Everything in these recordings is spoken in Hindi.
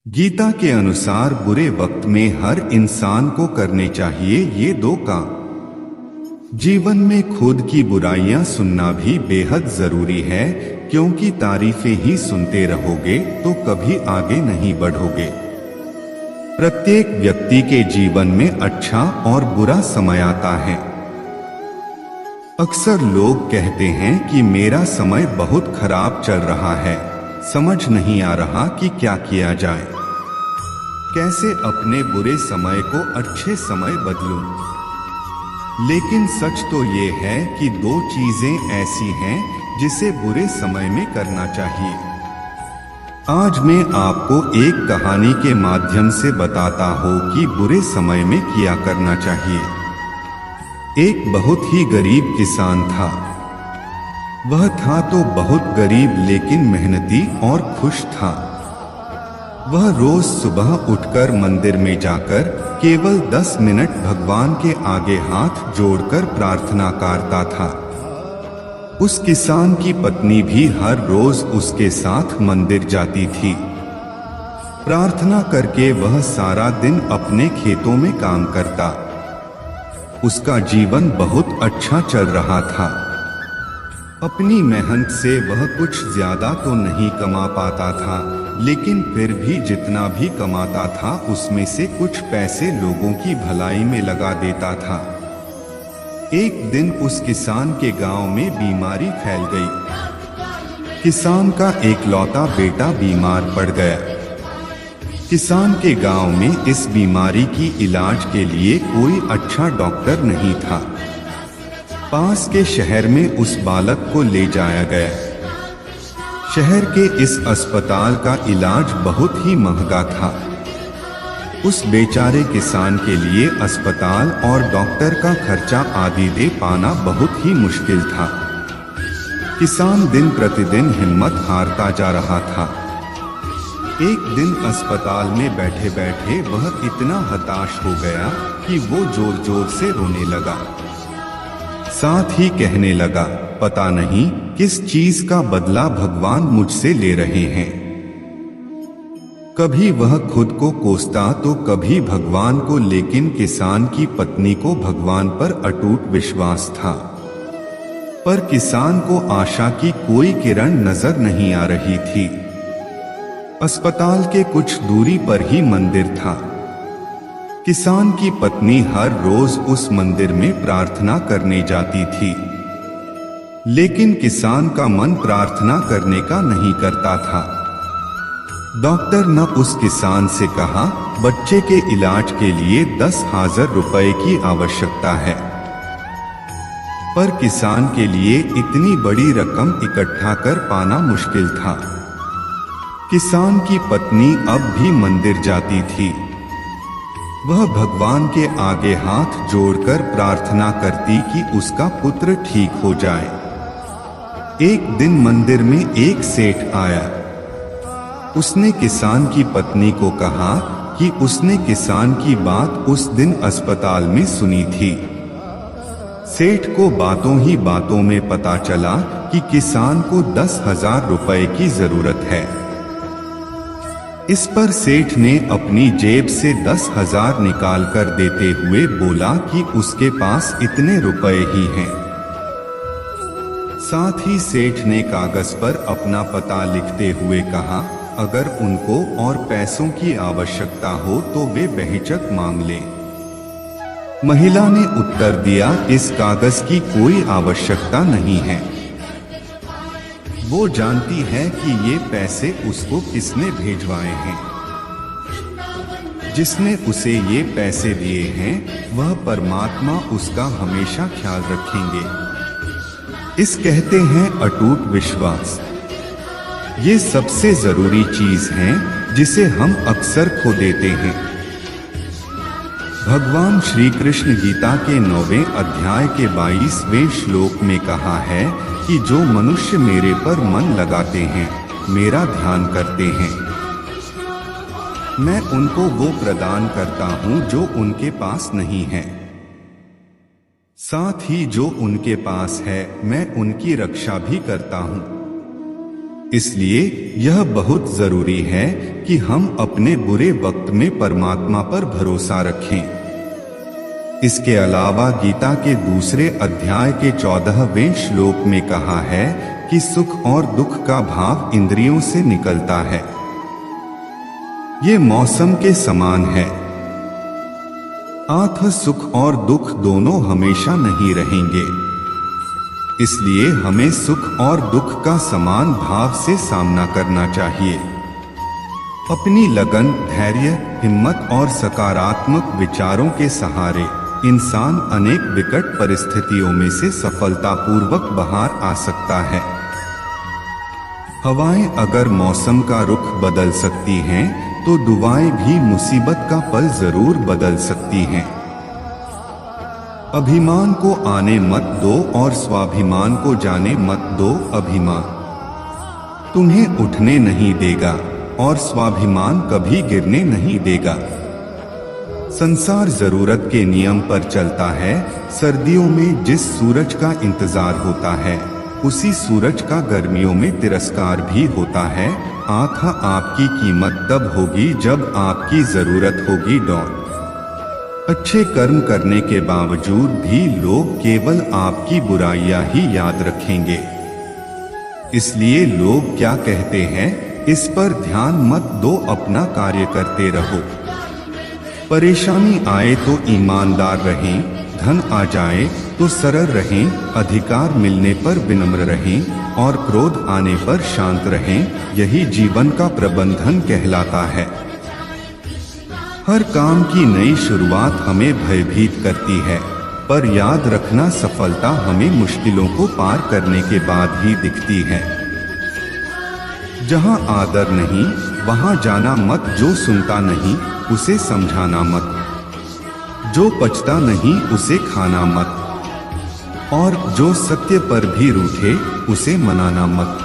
गीता के अनुसार बुरे वक्त में हर इंसान को करने चाहिए ये दो काम। जीवन में खुद की बुराइयां सुनना भी बेहद जरूरी है, क्योंकि तारीफें ही सुनते रहोगे तो कभी आगे नहीं बढ़ोगे। प्रत्येक व्यक्ति के जीवन में अच्छा और बुरा समय आता है। अक्सर लोग कहते हैं कि मेरा समय बहुत खराब चल रहा है, समझ नहीं आ रहा कि क्या किया जाए, कैसे अपने बुरे समय को अच्छे समय बदलूं। लेकिन सच तो ये है कि दो चीजें ऐसी हैं जिसे बुरे समय में करना चाहिए। आज मैं आपको एक कहानी के माध्यम से बताता हूं कि बुरे समय में क्या करना चाहिए। एक बहुत ही गरीब किसान था। वह था तो बहुत गरीब, लेकिन मेहनती और खुश था। वह रोज सुबह उठकर मंदिर में जाकर केवल 10 मिनट भगवान के आगे हाथ जोड़कर प्रार्थना करता था। उस किसान की पत्नी भी हर रोज उसके साथ मंदिर जाती थी। प्रार्थना करके वह सारा दिन अपने खेतों में काम करता। उसका जीवन बहुत अच्छा चल रहा था। अपनी मेहनत से वह कुछ ज्यादा तो नहीं कमा पाता था, लेकिन फिर भी जितना भी कमाता था उसमें से कुछ पैसे लोगों की भलाई में लगा देता था। एक दिन उस किसान के गांव में बीमारी फैल गई। किसान का एकलौता बेटा बीमार पड़ गया। किसान के गांव में इस बीमारी की इलाज के लिए कोई अच्छा डॉक्टर नहीं था। पास के शहर में उस बालक को ले जाया गया। शहर के इस अस्पताल का इलाज बहुत ही महंगा था। उस बेचारे किसान के लिए अस्पताल और डॉक्टर का खर्चा आदि दे पाना बहुत ही मुश्किल था। किसान दिन प्रतिदिन हिम्मत हारता जा रहा था। एक दिन अस्पताल में बैठे बैठे वह इतना हताश हो गया कि वो जोर जोर से रोने लगा। साथ ही कहने लगा, पता नहीं किस चीज का बदला भगवान मुझसे ले रहे हैं। कभी वह खुद को कोसता तो कभी भगवान को, लेकिन किसान की पत्नी को भगवान पर अटूट विश्वास था। पर किसान को आशा की कोई किरण नजर नहीं आ रही थी। अस्पताल के कुछ दूरी पर ही मंदिर था। किसान की पत्नी हर रोज उस मंदिर में प्रार्थना करने जाती थी, लेकिन किसान का मन प्रार्थना करने का नहीं करता था। डॉक्टर ने उस किसान से कहा, बच्चे के इलाज के लिए 10,000 रुपए की आवश्यकता है। पर किसान के लिए इतनी बड़ी रकम इकट्ठा कर पाना मुश्किल था। किसान की पत्नी अब भी मंदिर जाती थी। वह भगवान के आगे हाथ जोड़कर प्रार्थना करती कि उसका पुत्र ठीक हो जाए। एक दिन मंदिर में एक सेठ आया। उसने किसान की पत्नी को कहा कि उसने किसान की बात उस दिन अस्पताल में सुनी थी। सेठ को बातों ही बातों में पता चला कि किसान को 10,000 रुपए की जरूरत है। इस पर सेठ ने अपनी जेब से 10,000 निकाल कर देते हुए बोला कि उसके पास इतने रुपए ही हैं। साथ ही सेठ ने कागज पर अपना पता लिखते हुए कहा, अगर उनको और पैसों की आवश्यकता हो तो वे बेहिचक मांग लें। महिला ने उत्तर दिया, इस कागज की कोई आवश्यकता नहीं है। वो जानती है कि ये पैसे उसको किसने भेजवाए हैं। जिसने उसे ये पैसे दिए हैं वह परमात्मा उसका हमेशा ख्याल रखेंगे। इस कहते हैं अटूट विश्वास। ये सबसे जरूरी चीज है जिसे हम अक्सर खो देते हैं। भगवान श्री कृष्ण गीता के 9वें अध्याय के 22वें श्लोक में कहा है कि जो मनुष्य मेरे पर मन लगाते हैं, मेरा ध्यान करते हैं, मैं उनको वो प्रदान करता हूं जो उनके पास नहीं है। साथ ही जो उनके पास है, मैं उनकी रक्षा भी करता हूं। इसलिए यह बहुत जरूरी है कि हम अपने बुरे वक्त में परमात्मा पर भरोसा रखें। इसके अलावा गीता के दूसरे अध्याय के 14वें श्लोक में कहा है कि सुख और दुख का भाव इंद्रियों से निकलता है। ये मौसम के समान है। अतः सुख और दुख दोनों हमेशा नहीं रहेंगे। इसलिए हमें सुख और दुख का समान भाव से सामना करना चाहिए। अपनी लगन, धैर्य, हिम्मत और सकारात्मक विचारों के सहारे इंसान अनेक विकट परिस्थितियों में से सफलतापूर्वक बाहर आ सकता है। हवाएं अगर मौसम का रुख बदल सकती हैं, तो दुआएं भी मुसीबत का पल जरूर बदल सकती हैं। अभिमान को आने मत दो और स्वाभिमान को जाने मत दो। अभिमान तुम्हें उठने नहीं देगा और स्वाभिमान कभी गिरने नहीं देगा। संसार जरूरत के नियम पर चलता है। सर्दियों में जिस सूरज का इंतजार होता है, उसी सूरज का गर्मियों में तिरस्कार भी होता है। आखा आपकी कीमत तब होगी जब आपकी जरूरत होगी। अच्छे कर्म करने के बावजूद भी लोग केवल आपकी बुराइयां ही याद रखेंगे। इसलिए लोग क्या कहते हैं, इस पर ध्यान मत दो, अपना कार्य करते रहो। परेशानी आए तो ईमानदार रहें, धन आ जाए तो सरल रहें, अधिकार मिलने पर विनम्र रहें और क्रोध आने पर शांत रहें। यही जीवन का प्रबंधन कहलाता है। हर काम की नई शुरुआत हमें भयभीत करती है, पर याद रखना सफलता हमें मुश्किलों को पार करने के बाद ही दिखती है। जहां आदर नहीं, वहां जाना मत। जो सुनता नहीं, उसे समझाना मत। जो पचता नहीं, उसे खाना मत। और जो सत्य पर भी रूठे, उसे मनाना मत।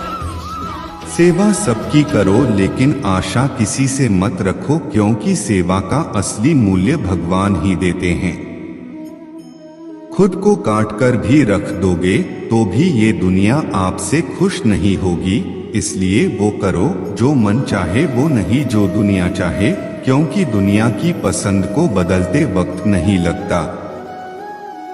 सेवा सबकी करो, लेकिन आशा किसी से मत रखो, क्योंकि सेवा का असली मूल्य भगवान ही देते हैं। खुद को काट कर भी रख दोगे तो भी ये दुनिया आपसे खुश नहीं होगी। इसलिए वो करो जो मन चाहे, वो नहीं जो दुनिया चाहे, क्योंकि दुनिया की पसंद को बदलते वक्त नहीं लगता।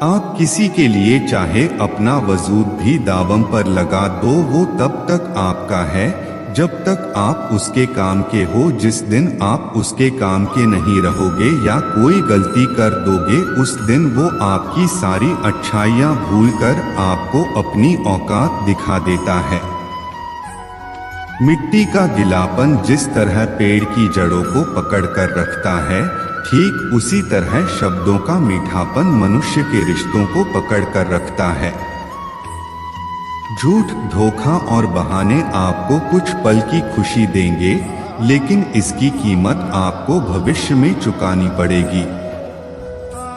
आप किसी के लिए चाहे अपना वजूद भी दावम पर लगा दो, वो तब तक आपका है जब तक आप उसके काम के हो। जिस दिन आप उसके काम के नहीं रहोगे या कोई गलती कर दोगे, उस दिन वो आपकी सारी अच्छाइयाँ भूलकर आपको अपनी औकात दिखा देता है। मिट्टी का गीलापन जिस तरह पेड़ की जड़ों को पकड़ कर रखता है, ठीक उसी तरह शब्दों का मीठापन मनुष्य के रिश्तों को पकड़ कर रखता है। झूठ, धोखा और बहाने आपको कुछ पल की खुशी देंगे, लेकिन इसकी कीमत आपको भविष्य में चुकानी पड़ेगी।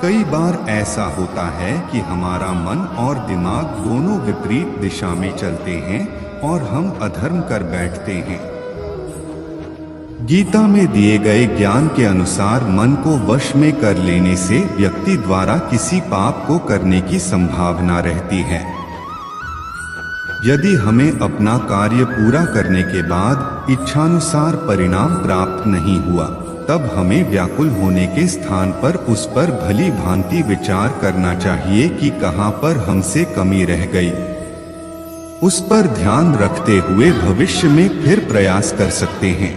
कई बार ऐसा होता है कि हमारा मन और दिमाग दोनों विपरीत दिशा में चलते हैं और हम अधर्म कर बैठते हैं। गीता में दिए गए ज्ञान के अनुसार मन को वश में कर लेने से व्यक्ति द्वारा किसी पाप को करने की संभावना रहती है। यदि हमें अपना कार्य पूरा करने के बाद इच्छानुसार परिणाम प्राप्त नहीं हुआ, तब हमें व्याकुल होने के स्थान पर उस पर भली भांति विचार करना चाहिए कि कहां पर हमसे कमी रह गई। उस पर ध्यान रखते हुए भविष्य में फिर प्रयास कर सकते हैं।